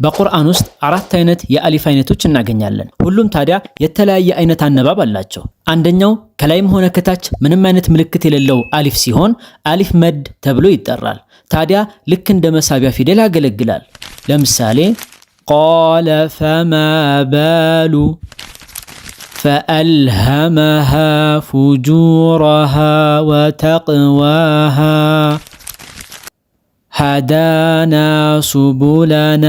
በቁርአን ውስጥ አራት አይነት የአሊፍ አይነቶች እናገኛለን። ሁሉም ታዲያ የተለያየ አይነት አነባብ አላቸው። አንደኛው ከላይም ሆነ ከታች ምንም አይነት ምልክት የሌለው አሊፍ ሲሆን አሊፍ መድ ተብሎ ይጠራል። ታዲያ ልክ እንደ መሳቢያ ፊደል ያገለግላል። ለምሳሌ ቃለ ፈማ ባሉ ፈአልሀመሃ ፉጁረሃ ወተቅዋሃ ሃዳና ሱቡለና።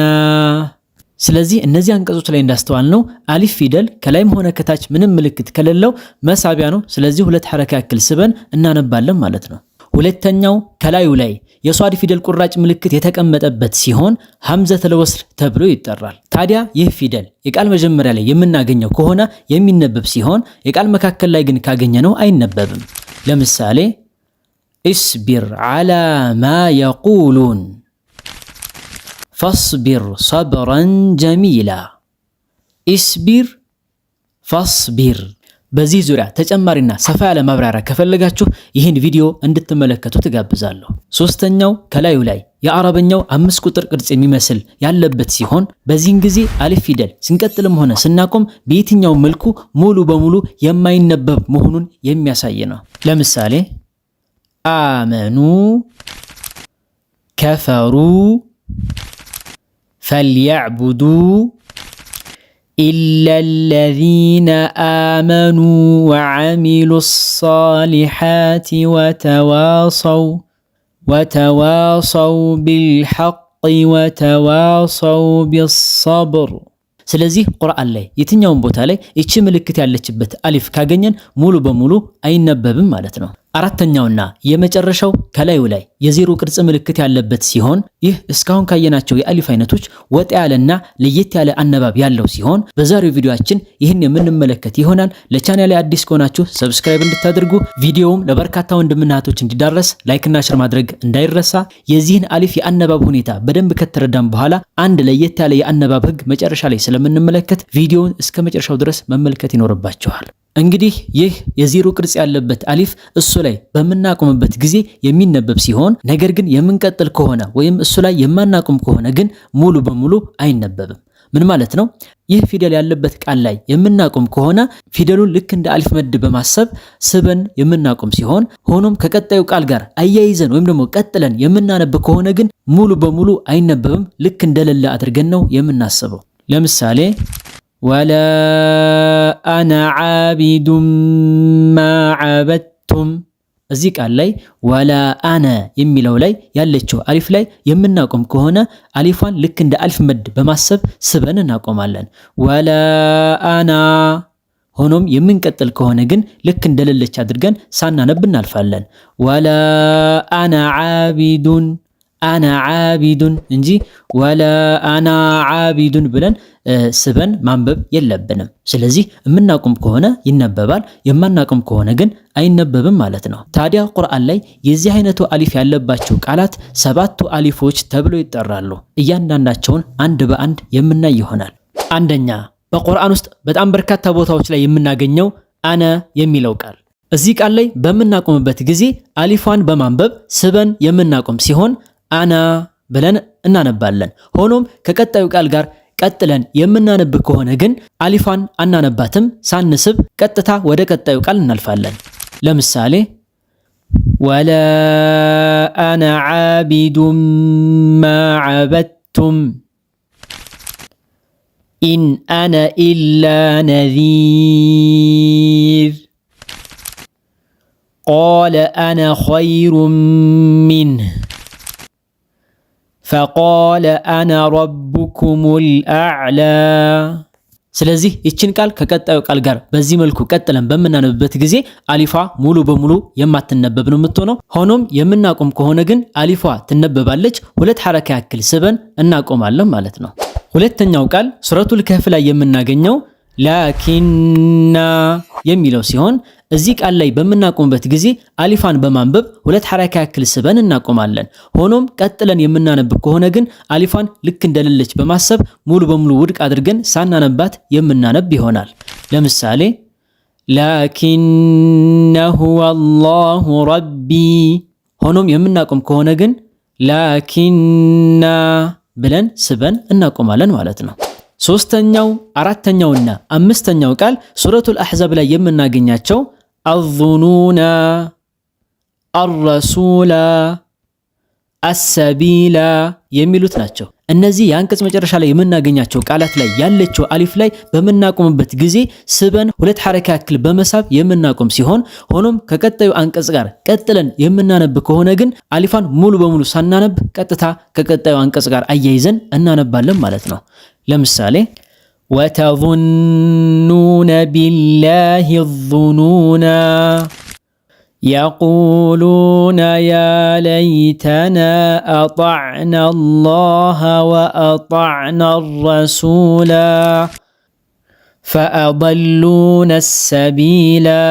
ስለዚህ እነዚህ አንቀጾች ላይ እንዳስተዋልነው አሊፍ ፊደል ከላይም ሆነ ከታች ምንም ምልክት ከሌለው መሳቢያ ነው። ስለዚህ ሁለት ሐረካ ያክል ስበን እናነባለን ማለት ነው። ሁለተኛው ከላዩ ላይ የሷድ ፊደል ቁራጭ ምልክት የተቀመጠበት ሲሆን ሐምዘተል ወስል ተብሎ ይጠራል። ታዲያ ይህ ፊደል የቃል መጀመሪያ ላይ የምናገኘው ከሆነ የሚነበብ ሲሆን የቃል መካከል ላይ ግን ካገኘነው አይነበብም። ለምሳሌ እስቢር ዓላ ማ የቁሉን ፈስቢር ሰብረን ጀሚላ። እስቢር ፈስቢር። በዚህ ዙሪያ ተጨማሪና ሰፋ ያለ ማብራሪያ ከፈለጋችሁ ይህን ቪዲዮ እንድትመለከቱ ትጋብዛለሁ። ሶስተኛው ከላዩ ላይ የአረበኛው 5 ቁጥር ቅርጽ የሚመስል ያለበት ሲሆን በዚህን ጊዜ አሊፍ ፊደል ስንቀጥልም ሆነ ስናቆም በየትኛው መልኩ ሙሉ በሙሉ የማይነበብ መሆኑን የሚያሳይ ነው። ለምሳሌ አመኑ ከፈሩ ፈልየዕቡዱ ኢላ ለዚነ አመኑ ወዐሚሉ ሷሊሓት ወተዋሰው ቢልሐቅ ወተዋሰው ቢሰብር። ስለዚህ ቁርአን ላይ የትኛውም ቦታ ላይ እቺ ምልክት ያለችበት አሊፍ ካገኘን ሙሉ በሙሉ አይነበብም ማለት ነው። አራተኛውና የመጨረሻው ከላዩ ላይ የዜሮ ቅርጽ ምልክት ያለበት ሲሆን ይህ እስካሁን ካየናቸው የአሊፍ አይነቶች ወጣ ያለና ለየት ያለ አነባብ ያለው ሲሆን በዛሬው ቪዲዮአችን ይህን የምንመለከት ይሆናል። ለቻናሌ አዲስ ከሆናችሁ ሰብስክራይብ እንድታደርጉ፣ ቪዲዮውም ለበርካታ ወንድምና እህቶች እንዲዳረስ ላይክና ሼር ማድረግ እንዳይረሳ። የዚህን አሊፍ የአነባብ ሁኔታ በደንብ ከተረዳም በኋላ አንድ ለየት ያለ የአነባብ ህግ መጨረሻ ላይ ስለምንመለከት ቪዲዮውን እስከ መጨረሻው ድረስ መመልከት ይኖርባችኋል። እንግዲህ ይህ የዜሮ ቅርጽ ያለበት አሊፍ እሱ ላይ በምናቆምበት ጊዜ የሚነበብ ሲሆን ነገር ግን የምንቀጥል ከሆነ ወይም እሱ ላይ የማናቆም ከሆነ ግን ሙሉ በሙሉ አይነበብም። ምን ማለት ነው? ይህ ፊደል ያለበት ቃል ላይ የምናቆም ከሆነ ፊደሉን ልክ እንደ አሊፍ መድ በማሰብ ስበን የምናቆም ሲሆን ሆኖም ከቀጣዩ ቃል ጋር አያይዘን ወይም ደግሞ ቀጥለን የምናነብ ከሆነ ግን ሙሉ በሙሉ አይነበብም። ልክ እንደሌለ አድርገን ነው የምናስበው። ለምሳሌ ወላ አነ ዓቢዱም ማ ዓበድቱም። እዚህ ቃል ላይ ወላ አነ የሚለው ላይ ያለችው አሊፍ ላይ የምናቆም ከሆነ አሊፏን ልክ እንደ አሊፍ መድ በማሰብ ስበን እናቆማለን። ወላ አና። ሆኖም የምንቀጥል ከሆነ ግን ልክ እንደሌለች አድርገን ሳናነብ እናልፋለን። ወላ አና ዓቢዱን አና ዓቢዱን እንጂ ወላ አና ዓቢዱን ብለን ስበን ማንበብ የለብንም። ስለዚህ የምናቆም ከሆነ ይነበባል፣ የማናቆም ከሆነ ግን አይነበብም ማለት ነው። ታዲያ ቁርአን ላይ የዚህ አይነቱ አሊፍ ያለባቸው ቃላት 7ቱ አሊፎች ተብሎ ይጠራሉ። እያንዳንዳቸውን አንድ በአንድ የምናይ ይሆናል። አንደኛ፣ በቁርአን ውስጥ በጣም በርካታ ቦታዎች ላይ የምናገኘው አነ የሚለው ቃል። እዚህ ቃል ላይ በምናቆምበት ጊዜ አሊፏን በማንበብ ስበን የምናቆም ሲሆን አና ብለን እናነባለን። ሆኖም ከቀጣዩ ቃል ጋር ቀጥለን የምናነብ ከሆነ ግን አሊፏን አናነባትም። ሳንስብ ቀጥታ ወደ ቀጣዩ ቃል እናልፋለን። ለምሳሌ ወላ አነ ዓቢዱም ማ ዓበድቱም ኢን አነ ኢላ ነዚር ቃለ አነ ኸይሩም ሚንህ ፈቃለ አነ ረቡኩሙል አዕላ። ስለዚህ ይችን ቃል ከቀጣዩ ቃል ጋር በዚህ መልኩ ቀጥለን በምናነብበት ጊዜ አሊፏ ሙሉ በሙሉ የማትነበብ ነው የምትሆነው። ሆኖም የምናቆም ከሆነ ግን አሊፏ ትነበባለች። ሁለት ሐረካ ያክል ስበን እናቆማለን ማለት ነው። ሁለተኛው ቃል ሱረቱል ከህፍ ላይ የምናገኘው ላኪንና የሚለው ሲሆን እዚህ ቃል ላይ በምናቆምበት ጊዜ አሊፋን በማንበብ ሁለት ሐረካ ያክል ስበን እናቆማለን። ሆኖም ቀጥለን የምናነብ ከሆነ ግን አሊፋን ልክ እንደሌለች በማሰብ ሙሉ በሙሉ ውድቅ አድርገን ሳናነባት የምናነብ ይሆናል። ለምሳሌ ላኪነሁ አላሁ ረቢ። ሆኖም የምናቆም ከሆነ ግን ላኪና ብለን ስበን እናቆማለን ማለት ነው። ሶስተኛው አራተኛውና አምስተኛው ቃል ሱረቱል አሕዛብ ላይ የምናገኛቸው አዙኑና፣ አረሱላ፣ አሰቢላ የሚሉት ናቸው። እነዚህ የአንቀጽ መጨረሻ ላይ የምናገኛቸው ቃላት ላይ ያለችው አሊፍ ላይ በምናቆምበት ጊዜ ስበን ሁለት ሐረካ ያክል በመሳብ የምናቆም ሲሆን ሆኖም ከቀጣዩ አንቀጽ ጋር ቀጥለን የምናነብ ከሆነ ግን አሊፋን ሙሉ በሙሉ ሳናነብ ቀጥታ ከቀጣዩ አንቀጽ ጋር አያይዘን እናነባለን ማለት ነው። ለምሳሌ ወተظኑነ ቢላሂ ዙኑና يقولون يا ليتنا أطعنا الله وأطعنا الرسولا فأضلونا السبيلا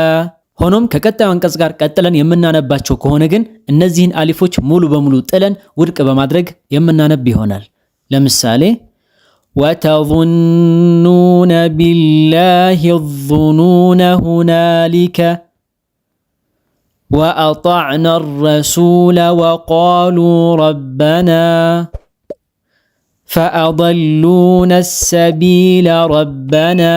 ሆኖም ከቀጣዩ አንቀጽ ጋር ቀጥለን የምናነባቸው ከሆነ ግን እነዚህን አሊፎች ሙሉ በሙሉ ጥለን ውድቅ በማድረግ የምናነብ ይሆናል። ለምሳሌ وتظنون بالله الظنون هنالك وأطعنا الرسول وقالوا ربنا فأضلونا السبيل ربنا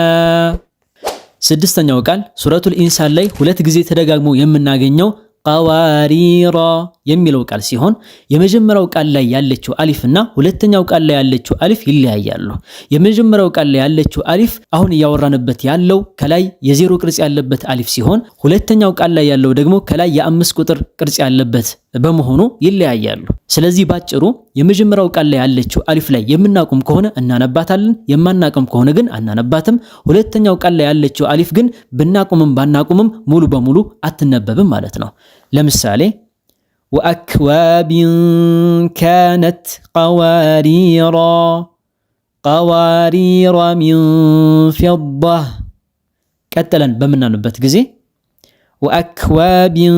ስድስተኛው ቃል ሱረቱል ኢንሳን ላይ ሁለት ጊዜ ተደጋግሞ የምናገኘው ቀዋሪራ የሚለው ቃል ሲሆን የመጀመሪያው ቃል ላይ ያለችው አሊፍና ሁለተኛው ቃል ላይ ያለችው አሊፍ ይለያያሉ። የመጀመሪያው ቃል ላይ ያለችው አሊፍ አሁን እያወራንበት ያለው ከላይ የዜሮ ቅርጽ ያለበት አሊፍ ሲሆን ሁለተኛው ቃል ላይ ያለው ደግሞ ከላይ የአምስት ቁጥር ቅርጽ ያለበት በመሆኑ ይለያያሉ። ስለዚህ ባጭሩ የመጀመሪያው ቃል ላይ ያለችው አሊፍ ላይ የምናቆም ከሆነ እናነባታለን፣ የማናቆም ከሆነ ግን አናነባትም። ሁለተኛው ቃል ላይ ያለችው አሊፍ ግን ብናቆምም ባናቆምም ሙሉ በሙሉ አትነበብም ማለት ነው። ለምሳሌ ወአክዋቢን ካነት ቀዋሪራ ሚን ፊዳ ቀጥለን በምናንበት ጊዜ ወአክዋቢን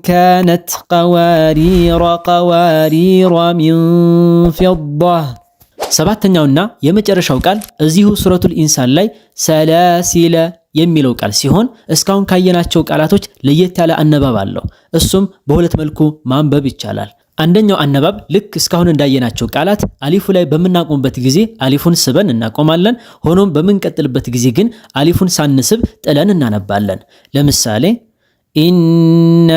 ካነት ቀዋሪራ ሚን ፊዳ። ሰባተኛውና የመጨረሻው ቃል እዚሁ ሱረቱል ኢንሳን ላይ ሰላሲለ የሚለው ቃል ሲሆን እስካሁን ካየናቸው ቃላቶች ለየት ያለ አነባብ አለው። እሱም በሁለት መልኩ ማንበብ ይቻላል። አንደኛው አነባብ ልክ እስካሁን እንዳየናቸው ቃላት አሊፉ ላይ በምናቆምበት ጊዜ አሊፉን ስበን እናቆማለን። ሆኖም በምንቀጥልበት ጊዜ ግን አሊፉን ሳንስብ ጥለን እናነባለን። ለምሳሌ ኢና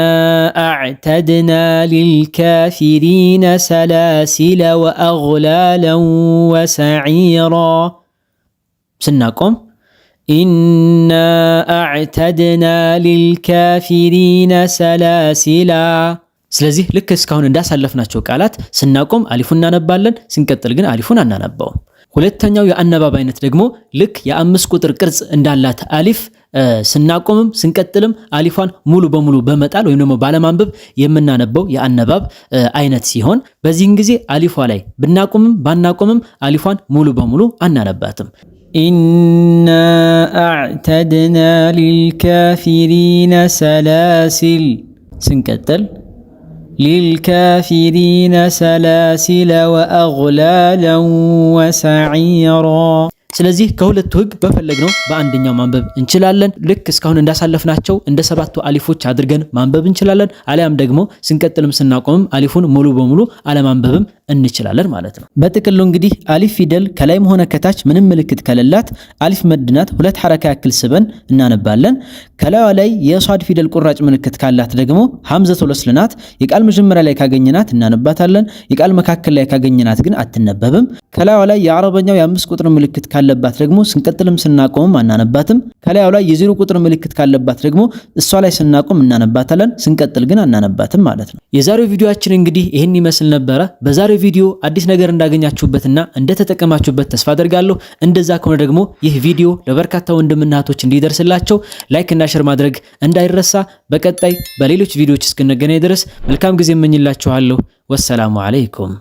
አዕተድና ሊልካፊሪነ ሰላሲለ ወአግላለን ወሰዒራ ስናቆም ኢና አዕተድና ሊልካፊሪነ ሰላሲላ። ስለዚህ ልክ እስካሁን እንዳሳለፍናቸው ቃላት ስናቆም አሊፉን እናነባለን፣ ስንቀጥል ግን አሊፉን አናነባውም። ሁለተኛው የአነባብ አይነት ደግሞ ልክ የአምስት ቁጥር ቅርጽ እንዳላት አሊፍ ስናቆምም ስንቀጥልም አሊፏን ሙሉ በሙሉ በመጣል ወይም ደግሞ ባለማንበብ የምናነበው የአነባብ አይነት ሲሆን በዚህን ጊዜ አሊፏ ላይ ብናቆምም ባናቆምም አሊፏን ሙሉ በሙሉ አናነባትም። ኢና አዕተድና ሊልካፊሪነ ሰላሲል ስንቀጥል ሊልካፊሪነ ሰላሲለ ወአግላለን ወሰዒራ። ስለዚህ ከሁለቱ ህግ በፈለግነው በአንደኛው ማንበብ እንችላለን። ልክ እስካሁን እንዳሳለፍናቸው እንደ ሰባቱ አሊፎች አድርገን ማንበብ እንችላለን። አሊያም ደግሞ ስንቀጥልም ስናቆምም አሊፉን ሙሉ በሙሉ አለማንበብም እንችላለን ማለት ነው። በጥቅሉ እንግዲህ አሊፍ ፊደል ከላይም ሆነ ከታች ምንም ምልክት ከሌላት አሊፍ መድናት ሁለት ሐረካ ያክል ስበን እናነባለን። ከላይዋ ላይ የሷድ ፊደል ቁራጭ ምልክት ካላት ደግሞ ሐምዘቱል ወስል ናት። የቃል መጀመሪያ ላይ ካገኘናት እናነባታለን። የቃል መካከል ላይ ካገኘናት ግን አትነበብም። ከላይዋ ላይ የአረበኛው የአምስት ቁጥር ምልክት ካለባት ደግሞ ስንቀጥልም ስናቆምም አናነባትም። ከላይዋ ላይ የዜሮ ቁጥር ምልክት ካለባት ደግሞ እሷ ላይ ስናቆም እናነባታለን፣ ስንቀጥል ግን አናነባትም ማለት ነው። የዛሬው ቪዲዮአችን እንግዲህ ይህን ይመስል ነበረ። በዛሬው ቪዲዮ አዲስ ነገር እንዳገኛችሁበትና እንደተጠቀማችሁበት ተስፋ አደርጋለሁ። እንደዛ ከሆነ ደግሞ ይህ ቪዲዮ ለበርካታ ወንድምና እህቶች እንዲደርስላቸው ላይክ እና ሼር ማድረግ እንዳይረሳ። በቀጣይ በሌሎች ቪዲዮዎች እስክንገናኝ ድረስ መልካም ጊዜ እመኝላችኋለሁ። ወሰላሙ አለይኩም።